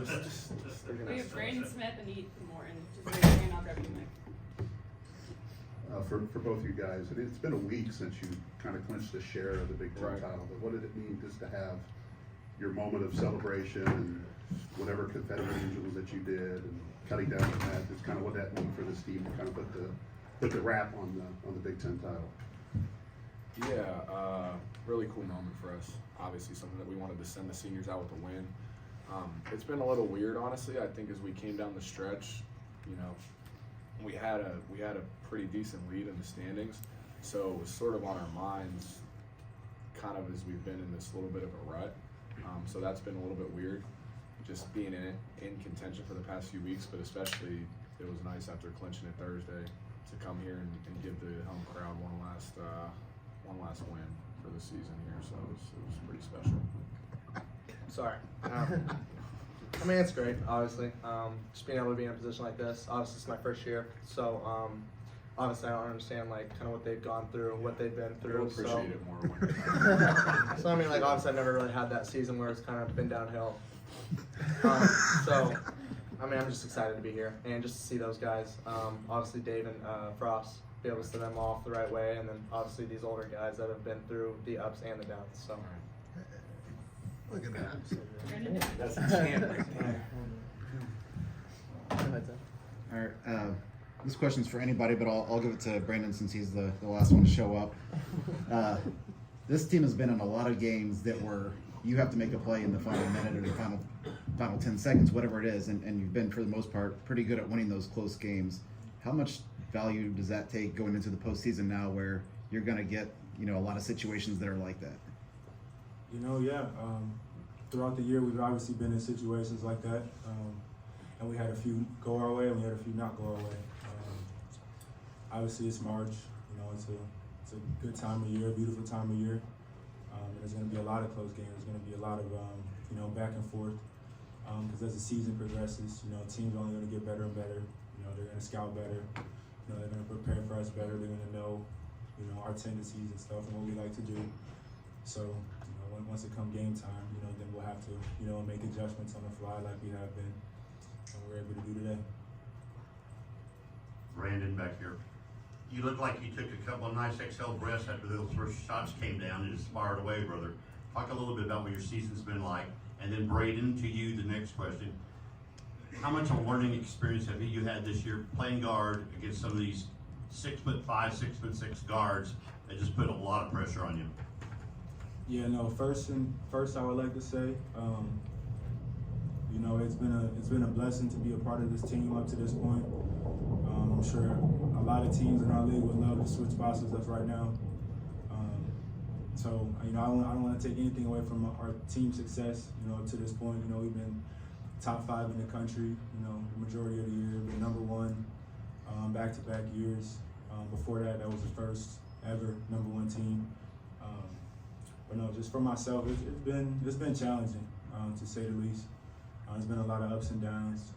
We have Braden Smith and Morton. Just raise your hand, I'll grab you, Mike. For both of you guys, it's been a week since you kind of clinched a share of the Big Ten title, but what did it mean just to have your moment of celebration and whatever confetti angels that you did and cutting down the mat, just kind of what that mean for this team to kind of put the wrap on the Big Ten title? Yeah, really cool moment for us. Obviously something that we wanted to send the seniors out with a win. It's been a little weird, honestly. I think as we came down the stretch, you know, we had a pretty decent lead in the standings, so it was sort of on our minds kind of as we've been in this little bit of a rut. So that's been a little bit weird, just being in contention for the past few weeks, but especially it was nice after clinching it Thursday to come here and give the home crowd one last win for the season here. So it was pretty special. Sorry. I mean, it's great, obviously. Just being able to be in a position like this. Obviously, it's my first year, so obviously I don't understand like kind of what they've gone through, what they've been through. You'll appreciate it more when So I mean, like obviously I've never really had that season where it's kind of been downhill. So I mean, I'm just excited to be here and just to see those guys. Obviously Dave and Frost, be able to send them off the right way, and then obviously these older guys that have been through the ups and the downs. So. Look at that. That's a champ right there. All right, this question's for anybody, but I'll give it to Brandon since he's the last one to show up. This team has been in a lot of games that were you have to make a play in the final minute or the final 10 seconds, whatever it is, and you've been for the most part pretty good at winning those close games. How much value does that take going into the postseason now, where you're going to get a lot of situations that are like that? Throughout the year, we've obviously been in situations like that, and we had a few go our way, and we had a few not go our way. Obviously, it's March. It's a good time of year, a beautiful time of year. There's going to be a lot of close games. There's going to be a lot of back and forth. Because as the season progresses, teams are only going to get better and better. They're going to scout better. They're going to prepare for us better. They're going to know, our tendencies and stuff and what we like to do. So. Once it comes game time, then we'll have to, make adjustments on the fly like we have been, and we're able to do today. Brandon back here. You look like you took a couple of nice exhale breaths after those first shots came down and just fired away, brother. Talk a little bit about what your season's been like, and then Braden, to you, the next question. How much of a learning experience have you had this year playing guard against some of these 6'5", 6'6" guards that just put a lot of pressure on you? Yeah, no. First, I would like to say, it's been a blessing to be a part of this team up to this point. I'm sure a lot of teams in our league would love to switch spots with us right now. So I don't want to take anything away from our team success. Up to this point, we've been top 5 in the country. The majority of the year, been number 1, back-to-back years. Before that was the first ever number 1 team. But no, just for myself, it's been challenging, to say the least. There's been a lot of ups and downs.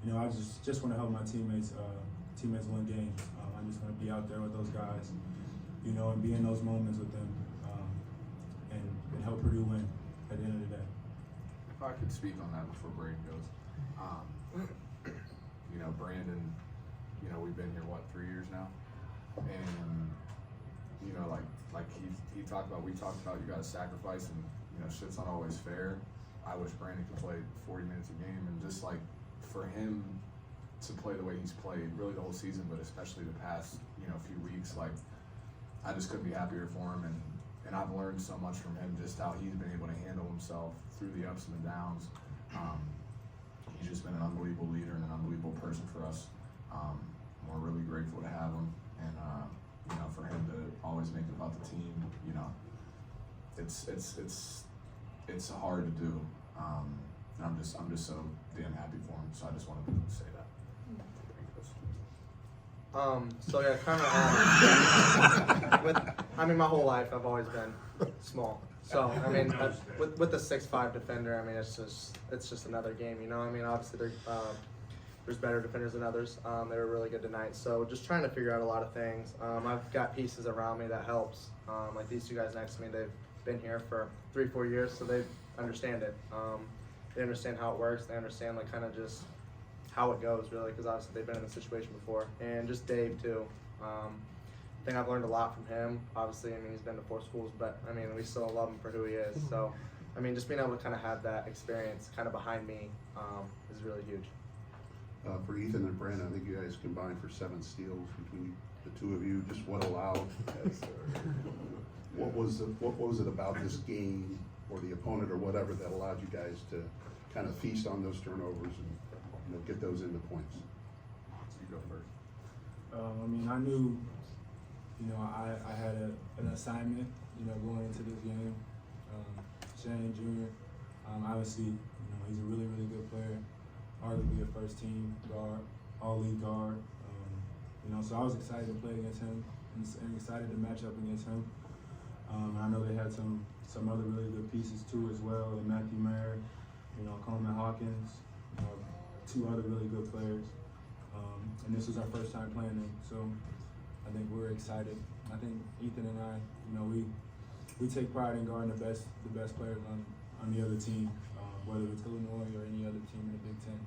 I just want to help my teammates win games. I just want to be out there with those guys, and be in those moments with them, and help Purdue win at the end of the day. If I could speak on that before Braden goes. Brandon, we've been here, 3 years now? And, like we talked about you guys sacrifice and, shit's not always fair. I wish Brandon could play 40 minutes a game, and just like for him to play the way he's played really the whole season, but especially the past, few weeks, like I just couldn't be happier for him, and I've learned so much from him, just how he's been able to handle himself through the ups and the downs. He's just been an unbelievable leader and an unbelievable person for us. We're really grateful to have him, and for him to always make it about the team, it's hard to do, and I'm just so damn happy for him. So I just wanted to say that. So yeah, kind of. My whole life I've always been small. So with the 6'5" defender, it's just another game. Obviously there's better defenders than others. They were really good tonight. So just trying to figure out a lot of things. I've got pieces around me that helps. Like these two guys next to me, they've been here for 3-4 years, so they understand it. they understand how it works. They understand like kind of just how it goes really, because obviously they've been in the situation before. And just Dave too. I think I've learned a lot from him. Obviously, I mean, he's been to 4 schools, but I mean, we still love him for who he is. So, I mean, just being able to kind of have that experience kind of behind me is really huge. For Ethan and Brandon, I think you guys combined for 7 steals between the 2 of you. Just what allowed? What was it about this game or the opponent or whatever that allowed you guys to kind of feast on those turnovers and get those into points? So you go first. I mean, I knew, I had an assignment, going into this game. Shane Jr., obviously, he's a really, really good player, arguably a first-team guard, all-league guard. So I was excited to play against him and excited to match up against him. I know they had some other really good pieces too as well, and Matthew Mayer, Coleman Hawkins, 2 other really good players. And this was our first time playing them, so I think we're excited. I think Ethan and I, we take pride in guarding the best players on the other team, whether it's Illinois or any other team in the Big Ten.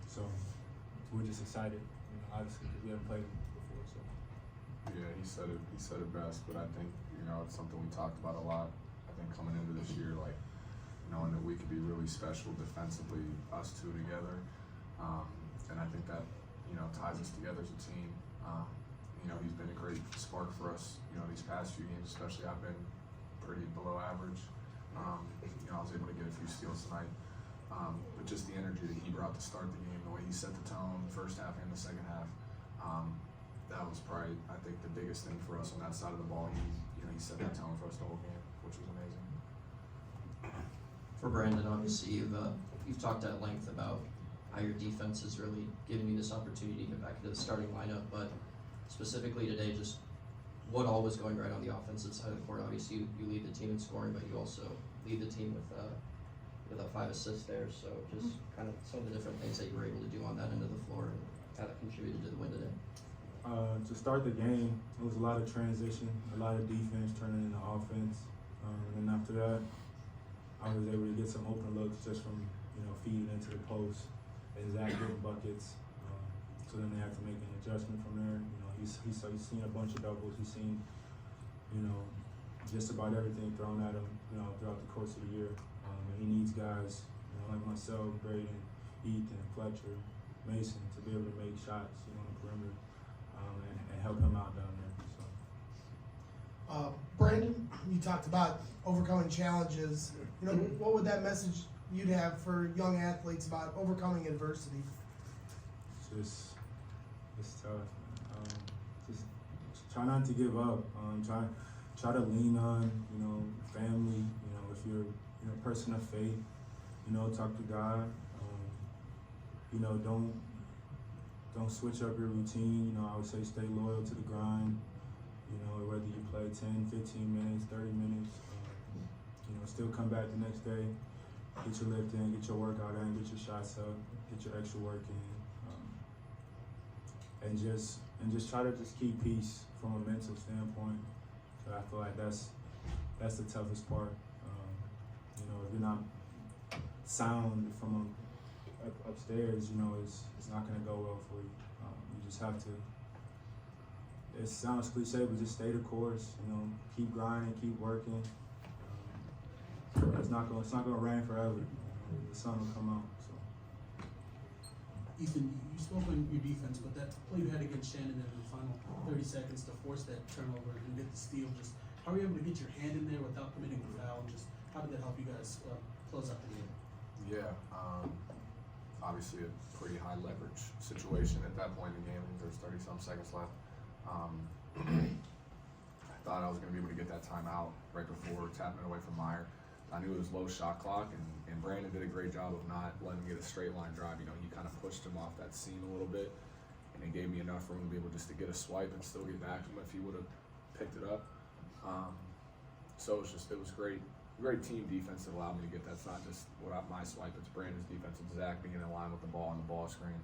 So we're just excited, obviously, because we haven't played them before. So. Yeah, he said it best, but I think, it's something we talked about a lot. I think coming into this year, like, knowing that we could be really special defensively, us 2 together. And I think that, ties us together as a team. He's been a great spark for us, these past few games, especially. I've been pretty below average. I was able to get a few steals tonight. But just the energy that he brought to start the game, the way he set the tone, the first half and the second half, that was probably, I think, the biggest thing for us on that side of the ball. He set that tone for us the whole game, which was amazing. For Brandon, obviously, you've talked at length about how your defense has really given you this opportunity to get back into the starting lineup, but specifically today, just what all was going right on the offensive side of the court? Obviously, you lead the team in scoring, but you also lead the team with 5 assists there. So just kind of some of the different things that you were able to do on that end of the floor and how that contributed to the win today. To start the game, it was a lot of transition, a lot of defense turning into offense. And then after that, I was able to get some open looks just from, feeding into the post and Zach getting buckets. So then they have to make an adjustment from there. He's seen a bunch of doubles. He's seen, just about everything thrown at him, throughout the course of the year. And he needs guys, like myself, Braden, Ethan, Fletcher, Mason, to be able to make shots, on the perimeter, and help him out down there. So. Brandon, you talked about overcoming challenges. What would that message you'd have for young athletes about overcoming adversity? It's tough. Just try not to give up. Try to lean on, family. If you're a person of faith, talk to God. Don't switch up your routine. I would say stay loyal to the grind. Whether you play 10, 15 minutes, 30 minutes, still come back the next day, get your lift in, get your workout in, get your shots up, get your extra work in, and just try to just keep peace from a mental standpoint. So I feel like that's the toughest part. If you're not sound from upstairs, it's not going to go well for you. You just have to. It sounds cliche, but just stay the course. Keep grinding, keep working. It's not gonna rain forever. The sun will come out. So. Ethan, you spoke on your defense, but that play you had against Shannon in the final 30 seconds to force that turnover and get the steal. Just how were you able to get your hand in there without committing a foul? Just how did that help you guys close out the game? Yeah, obviously a pretty high leverage situation at that point in the game. I think there's 30-some seconds left. I thought I was going to be able to get that timeout right before tapping it away from Meyer. I knew it was low shot clock, and Brandon did a great job of not letting him get a straight line drive. He kind of pushed him off that seam a little bit, and it gave me enough room to be able just to get a swipe and still get back to him if he would have picked it up. So it was great team defense that allowed me to get that. It's not just my swipe, it's Brandon's defense and Zach being in line with the ball on the ball screen.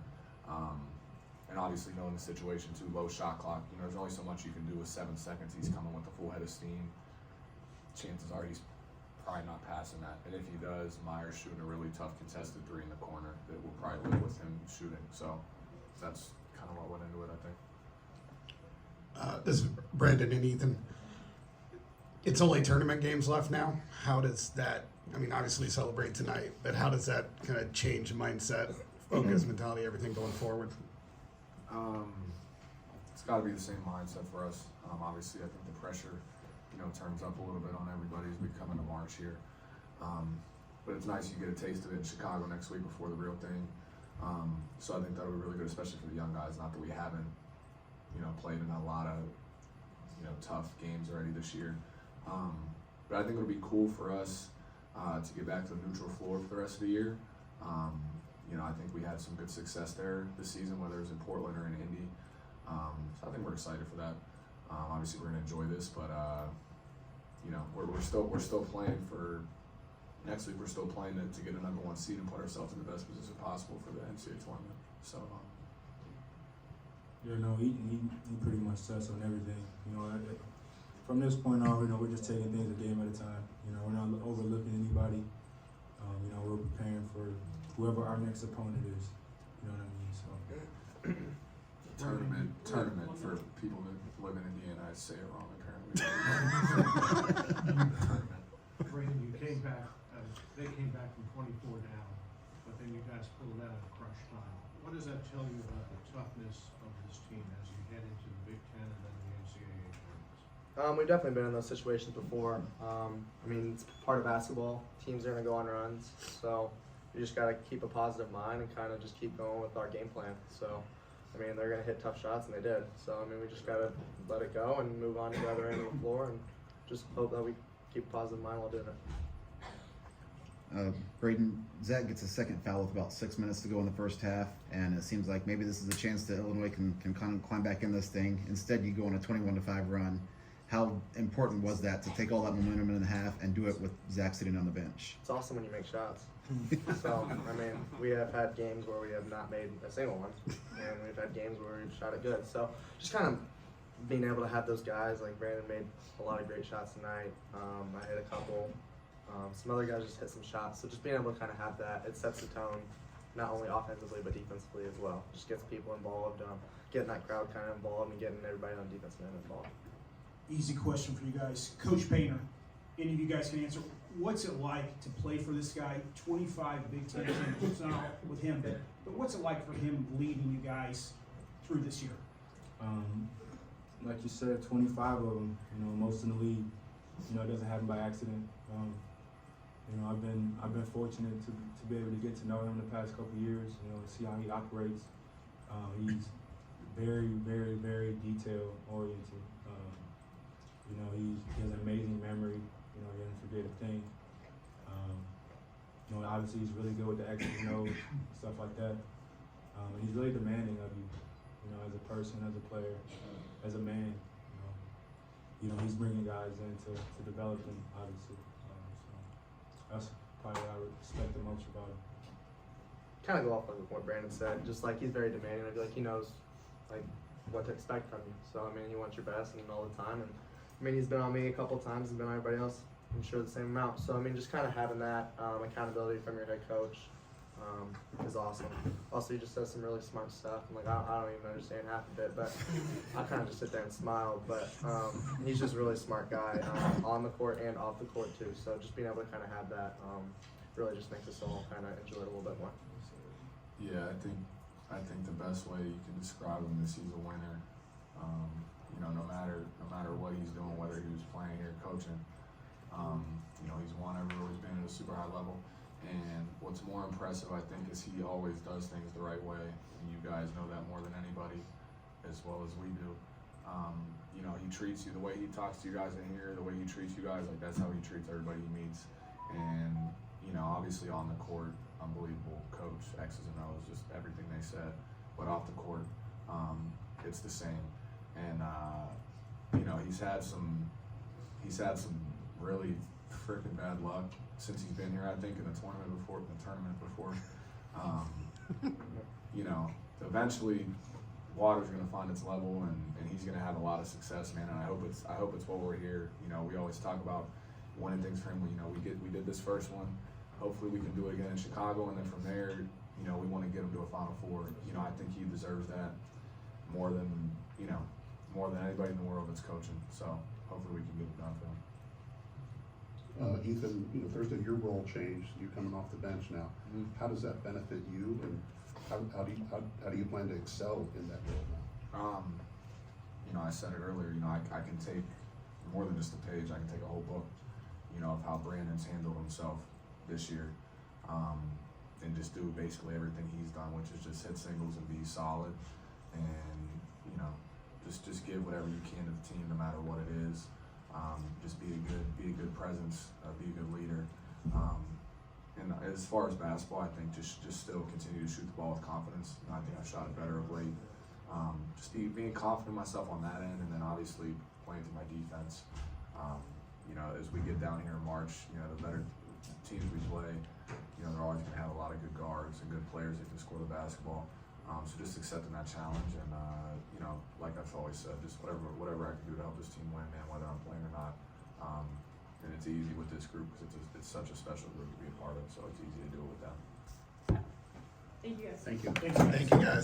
And obviously knowing the situation too, low shot clock, there's only so much you can do with 7 seconds. He's coming with a full head of steam. Chances are he's probably not passing that. And if he does, Meyer's shooting a really tough contested three in the corner that will probably live with him shooting. So that's kind of what went into it, I think. This is Brandon and Ethan. It's only tournament games left now. How does that, I mean, obviously celebrate tonight, but how does that kind of change mindset, focus, mentality, everything going forward? It's got to be the same mindset for us. Obviously, I think the pressure, turns up a little bit on everybody as we come into March here. But it's nice you get a taste of it in Chicago next week before the real thing. So I think that'll be really good, especially for the young guys. Not that we haven't, played in a lot of, tough games already this year. But I think it'll be cool for us to get back to the neutral floor for the rest of the year. I think we had some good success there this season, whether it was in Portland or in Indy. So I think we're excited for that. Obviously, we're gonna enjoy this, but we're still playing for next week. We're still playing to get a #1 seed and put ourselves in the best position possible for the NCAA tournament. So. He pretty much sets on everything. From this point on, we're just taking things a game at a time. We're not overlooking anybody. We're preparing for whoever our next opponent is. You know what I mean? So. Tournament for people that live in Indiana. I say it wrong apparently. Tournament. Brandon, you came back. They came back from 24 down, but then you guys pulled out at crunch time. What does that tell you about the toughness of this team as you head into the Big Ten and then the NCAA tournaments? We've definitely been in those situations before. It's part of basketball. Teams are going to go on runs, so you just got to keep a positive mind and kind of just keep going with our game plan. So, they're going to hit tough shots, and they did. So, we just got to let it go and move on to the other end of the floor and just hope that we keep a positive mind while doing it. Braden, Zach gets a second foul with about 6 minutes to go in the first half, and it seems like maybe this is a chance that Illinois can kind of climb back in this thing. Instead, you go on a 21-5 run. How important was that to take all that momentum in the half and do it with Zach sitting on the bench? It's awesome when you make shots. So, we have had games where we have not made a single one, and we've had games where we've shot it good. So, just kind of being able to have those guys, like Brandon made a lot of great shots tonight. I hit a couple. Some other guys just hit some shots. So, just being able to kind of have that, it sets the tone, not only offensively, but defensively as well. Just gets people involved, getting that crowd kind of involved and getting everybody on defense involved. Easy question for you guys. Coach Painter, any of you guys can answer. What's it like to play for this guy? 25 Big Ten championships, not with him, but what's it like for him leading you guys through this year? Like you said, 25 of them. Most in the league. It doesn't happen by accident. I've been fortunate to be able to get to know him the past couple of years. See how he operates. He's very, very, very detail oriented. He has an amazing memory. He doesn't forget a thing. Obviously he's really good with the X's and O's, stuff like that. And he's really demanding of you, as a person, as a player, as a man. He's bringing guys in to develop them, obviously. So that's probably what I respect the most about him. Kind of go off like what Brandon said. Just like he's very demanding. I feel like he knows what to expect from you. So he wants your best and all the time. And he's been on me a couple of times. He's been on everybody else. I'm sure the same amount. So just kind of having that accountability from your head coach is awesome. Also, he just says some really smart stuff. And I don't even understand half of it, but I kind of just sit there and smile. But he's just a really smart guy on the court and off the court too. So just being able to kind of have that really just makes us all kind of enjoy it a little bit more. Yeah, I think the best way you can describe him is he's a winner. No matter what he's doing, whether he was playing here, coaching, he's won everywhere he's been at a super high level. And what's more impressive, I think, is he always does things the right way. And you guys know that more than anybody, as well as we do. He treats you the way he talks to you guys in here, the way he treats you guys, that's how he treats everybody he meets. And, obviously on the court, unbelievable coach, X's and O's, just everything they said. But off the court, it's the same. And he's had some really freaking bad luck since he's been here. I think in the tournament before. Eventually, water's going to find its level, and he's going to have a lot of success, man. And I hope it's while we're here. We always talk about winning things for him. We did this first one. Hopefully we can do it again in Chicago, and then from there, we want to get him to a Final Four. I think he deserves that more than anybody in the world that's coaching. So hopefully we can get it done for him. Ethan, Thursday, your role changed. You coming off the bench now. Mhm. How does that benefit you, and how do you plan to excel in that role now? I said it earlier. I can take more than just a page. I can take a whole book. Of how Brandon's handled himself this year, and just do basically everything he's done, which is just hit singles and be solid, and just give whatever you can to the team, no matter what it is. Just be a good presence, be a good leader. And as far as basketball, I think just still continue to shoot the ball with confidence. I think I've shot it better of late. Just being confident in myself on that end, and then obviously playing to my defense. As we get down here in March, the better teams we play, they're always going to have a lot of good guards and good players that can score the basketball. So just accepting that challenge, and like I've always said, just whatever I can do to help this team win, man, whether I'm playing or not. And it's easy with this group because it's such a special group to be a part of, so it's easy to do it with them. Thank you guys. Thank you. Thank you, guys.